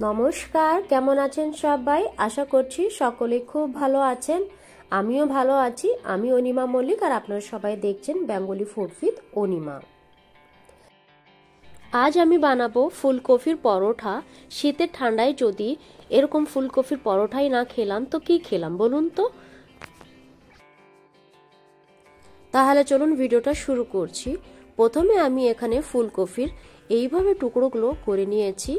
নমস্কার, কেমন আছেন সবাই? আশা করছি সকলে খুব ভালো আছেন। আমিও ভালো আছি। আমি অনিমা মল্লিক আর আপনারা সবাই দেখছেন বেঙ্গলি ফুড উইথ অনিমা। আজ আমি বানাবো ফুলকপির পরোটা। শীতের ঠান্ডায় যদি এরকম ফুলকপির পরোটাই না খেলাম তো কি খেলাম বলুন তো? তাহলে চলুন ভিডিওটা শুরু করছি। প্রথমে আমি এখানে ফুলকপির এইভাবে টুকরোগুলো করে নিয়েছি।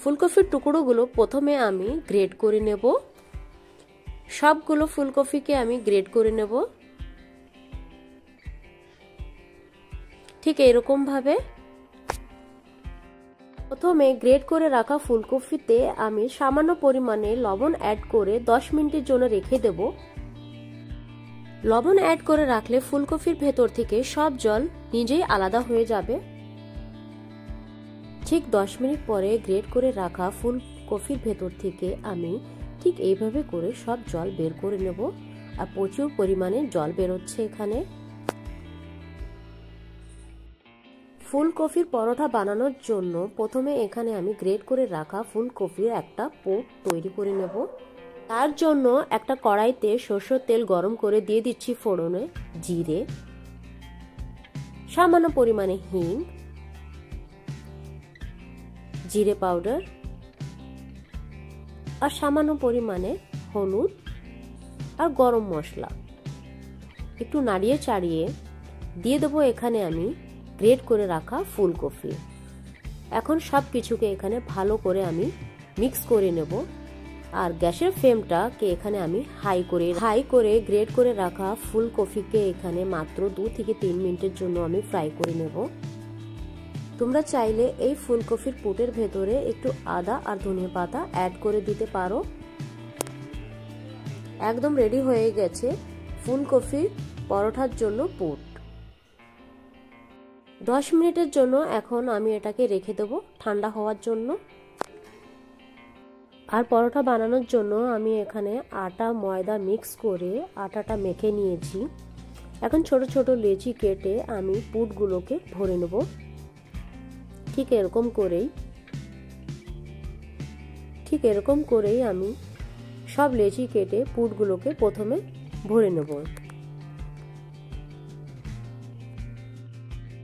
ফুলকপির টুকরোগুলো প্রথমে আমি গ্রেড করে নেব। সবগুলো ফুলকপিকে আমি গ্রেড করে নেব ঠিক এরকম ভাবে। প্রথমে গ্রেড করে রাখা ফুলকপিতে আমি সামান্য পরিমাণে লবণ অ্যাড করে 10 মিনিটের জন্য রেখে দেব। লবণ অ্যাড করে রাখলে ফুলকপির ভেতর থেকে সব জল নিজেই আলাদা হয়ে যাবে। ঠিক 10 মিনিট পরে গ্রেড করে রাখা ফুলকপির ভেতর থেকে আমি ঠিক এইভাবে করে সব জল বের করে নেব। আর প্রচুর পরিমাণে জল বেরোচ্ছে এখানে। ফুলকপির পরোটা বানানোর জন্য প্রথমে এখানে আমি গ্রেড করে রাখা ফুলকপির একটা পোট তৈরি করে নেব। তার জন্য একটা কড়াইতে সরষের তেল গরম করে দিয়ে দিচ্ছি ফোড়নে জিরে, সামান্য পরিমাণে হিং, জিরে পাউডার আর সামান্য পরিমাণে হলুদ আর গরম মশলা। একটু নাড়িয়ে চাড়িয়ে দিয়ে দেবো এখানে আমি গ্রেট করে রাখা ফুলকপি। এখন সব কিছুকে এখানে ভালো করে আমি মিক্স করে নেব। আর গ্যাসের ফ্লেমটাকে এখানে আমি হাই করে গ্রেট করে রাখা ফুলকপিকে এখানে মাত্র 2 থেকে 3 মিনিটের জন্য আমি ফ্রাই করে নেব। তোমরা চাইলে এই ফুলকপির পুটের ভেতরে একটু আদা আর ধনিয়া পাতা অ্যাড করে দিতে পারো। একদম রেডি হয়ে গেছে ফুলকপির পরোটার জন্য পুট। 10 মিনিটের জন্য এখন আমি এটাকে রেখে দেব ঠান্ডা হওয়ার জন্য। আর পরোটা বানানোর জন্য আমি এখানে আটা ময়দা মিক্স করে আটাটা মেখে নিয়েছি। এখন ছোট ছোট লেচি কেটে আমি পুটগুলোকে ভরে নেব ঠিক এরকম করেই আমি সব লেচি কেটে পুটগুলোকে প্রথমে ভরে নেব।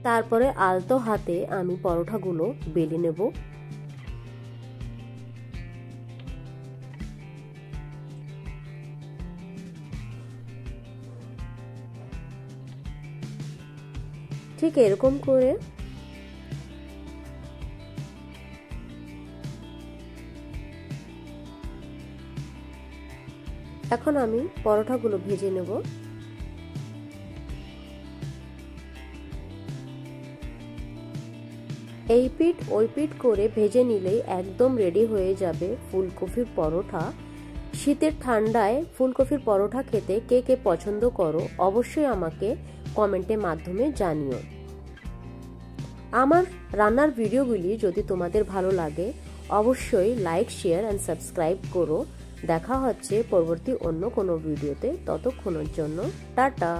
তারপরে আলতো হাতে আমি পরোটাগুলো বেলে নেব। ঠিক এরকম করে এখন আমি পরোটাগুলো ভেজে নেব। এই পিঠ ওই পিঠ করে ভেজে নিলেই একদম রেডি হয়ে যাবে ফুলকপির পরোটা। শীতের ঠান্ডায় ফুলকপির পরোটা খেতে কে কে পছন্দ করো অবশ্যই আমাকে কমেন্টের মাধ্যমে জানিও। আমার রান্নার ভিডিওগুলি যদি তোমাদের ভালো লাগে অবশ্যই লাইক, শেয়ার এন্ড সাবস্ক্রাইব করো। দেখা হচ্ছে পরবর্তী অন্য কোনো ভিডিওতে। ততক্ষণের জন্য টাটা।